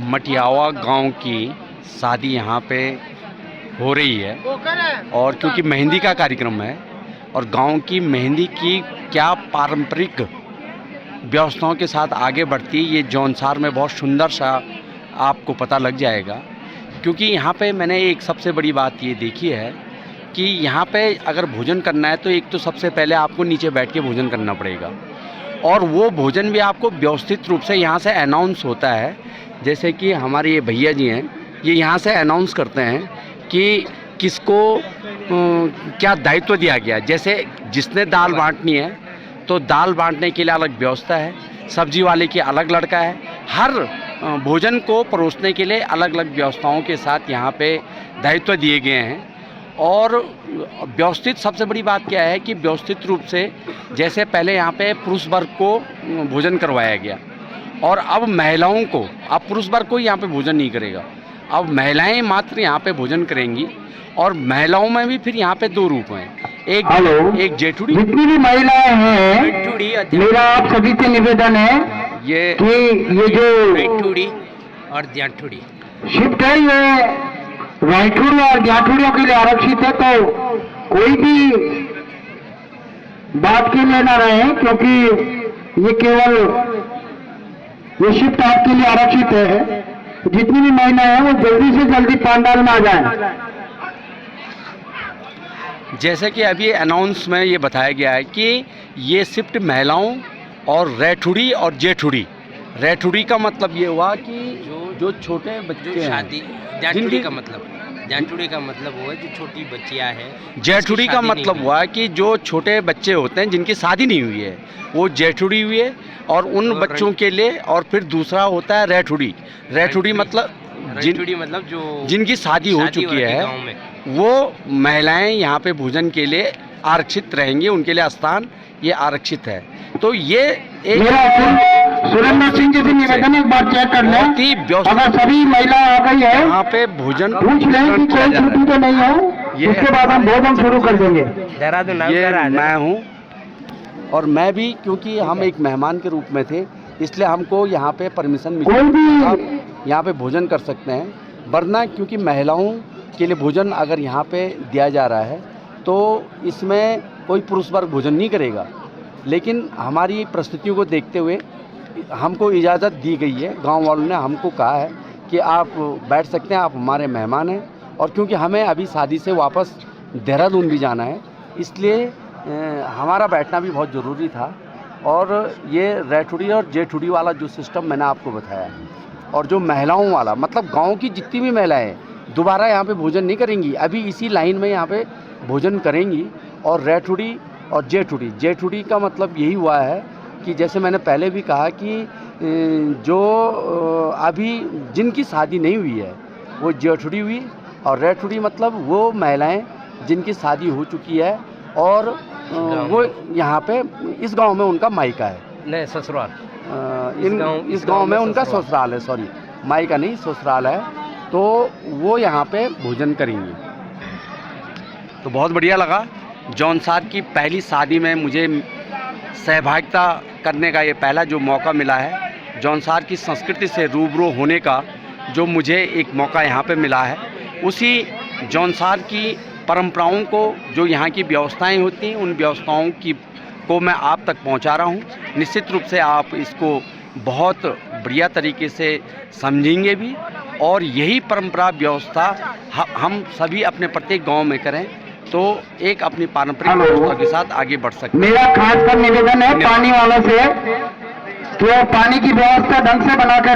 मटियावा गांव की शादी यहाँ पे हो रही है और क्योंकि मेहंदी का कार्यक्रम है और गांव की मेहंदी की क्या पारंपरिक व्यवस्थाओं के साथ आगे बढ़ती ये जौनसार में बहुत सुंदर सा आपको पता लग जाएगा। क्योंकि यहाँ पे मैंने एक सबसे बड़ी बात ये देखी है कि यहाँ पे अगर भोजन करना है तो एक तो सबसे पहले आपको नीचे बैठ के भोजन करना पड़ेगा और वो भोजन भी आपको व्यवस्थित रूप से यहाँ से अनाउंस होता है। जैसे कि हमारे ये भैया जी हैं, ये यहाँ से अनाउंस करते हैं कि किसको क्या दायित्व दिया गया। जैसे जिसने दाल बांटनी है तो दाल बांटने के लिए अलग व्यवस्था है, सब्जी वाले की अलग लड़का है, हर भोजन को परोसने के लिए अलग अलग व्यवस्थाओं के साथ यहाँ पे दायित्व दिए गए हैं। और व्यवस्थित सबसे बड़ी बात क्या है कि व्यवस्थित रूप से जैसे पहले यहाँ पे पुरुष वर्ग को भोजन करवाया गया और अब महिलाओं को, अब पुरुष वर्ग कोई यहाँ पे भोजन नहीं करेगा, अब महिलाएं मात्र यहाँ पे भोजन करेंगी। और महिलाओं में भी फिर यहाँ पे दो रूप हैं, एक जेठुड़ी, जितनी भी महिलाएं हैं, मेरा आप सभी से निवेदन है ये जो जेठुड़ी और जाठुड़ी शिफ्ट है ये राइठुड़ी और जाठुड़ियों के लिए आरक्षित है, तो कोई भी बात के लिए ना रहे, क्योंकि ये केवल ये शिफ्ट आपके लिए आरक्षित है। जितनी भी महिलाएं हैं वो जल्दी से जल्दी पंडाल में आ जाएं। जैसे कि अभी अनाउंस में ये बताया गया है कि ये शिफ्ट महिलाओं और रैठुड़ी और जेठुड़ी। रैठुड़ी का मतलब ये हुआ कि जो छोटे बच्चे शादी, जाठुड़ी का मतलब, जाठुड़ी का मतलब हुआ जो छोटी बच्चियां हैं। जेठुड़ी का मतलब हुआ कि जो छोटे बच्चे होते हैं जिनकी शादी नहीं हुई है वो जेठुड़ी हुई है और उन बच्चों के लिए। और फिर दूसरा होता है रैठुड़ी। रैठुड़ी मतलब जो जिनकी शादी हो चुकी है वो महिलाएं यहाँ पे भोजन के लिए आरक्षित रहेंगी, उनके लिए स्थान ये आरक्षित है। तो ये एक सुरेंद्र सिंह जी से निवेदन एक बार चेक कर लें, अगर सभी महिला आ गई है यहाँ पे भोजन पूछ लें कि कोई छुट्टी तो नहीं है, उसके बाद हम भोजन शुरू कर देंगे। ये मैं हूँ और मैं भी, क्योंकि हम एक मेहमान के रूप में थे इसलिए हमको यहाँ पे परमिशन मिली, आप यहाँ पे भोजन कर सकते हैं। वरना क्योंकि महिलाओं के लिए भोजन अगर यहाँ पे दिया जा रहा है तो इसमें कोई पुरुष वर्ग भोजन नहीं करेगा, लेकिन हमारी परिस्थितियों को देखते हुए हमको इजाज़त दी गई है। गांव वालों ने हमको कहा है कि आप बैठ सकते हैं, आप हमारे मेहमान हैं। और क्योंकि हमें अभी शादी से वापस देहरादून भी जाना है इसलिए हमारा बैठना भी बहुत ज़रूरी था। और ये रैठुड़ी और जेठुड़ी वाला जो सिस्टम मैंने आपको बताया और जो महिलाओं वाला, मतलब गांव की जितनी भी महिलाएं दोबारा यहाँ पे भोजन नहीं करेंगी, अभी इसी लाइन में यहाँ पे भोजन करेंगी। और रैठुड़ी और जेठुड़ी का मतलब यही हुआ है कि जैसे मैंने पहले भी कहा कि जो अभी जिनकी शादी नहीं हुई है वो जेठुड़ी हुई, और रैठुड़ी मतलब वो महिलाएं जिनकी शादी हो चुकी है और वो यहाँ पे इस गांव में उनका मायका है, नहीं ससुराल, इस गांव में उनका ससुराल है, सॉरी मायका नहीं ससुराल है, तो वो यहाँ पे भोजन करेंगे। तो बहुत बढ़िया लगा। जौनसार की पहली शादी में मुझे सहभागिता करने का ये पहला जो मौका मिला है, जौनसार की संस्कृति से रूबरू होने का जो मुझे एक मौका यहाँ पे मिला है, उसी जौनसार की परंपराओं को, जो यहाँ की व्यवस्थाएं होती हैं, उन व्यवस्थाओं को मैं आप तक पहुँचा रहा हूँ। निश्चित रूप से आप इसको बहुत बढ़िया तरीके से समझेंगे भी और यही परंपरा व्यवस्था हम सभी अपने प्रत्येक गांव में करें तो एक अपनी पारंपरिक व्यवस्था के साथ आगे बढ़ सकते हैं। मेरा खास कर निवेदन है पानी वालों से, तो पानी की व्यवस्था ढंग से बनाकर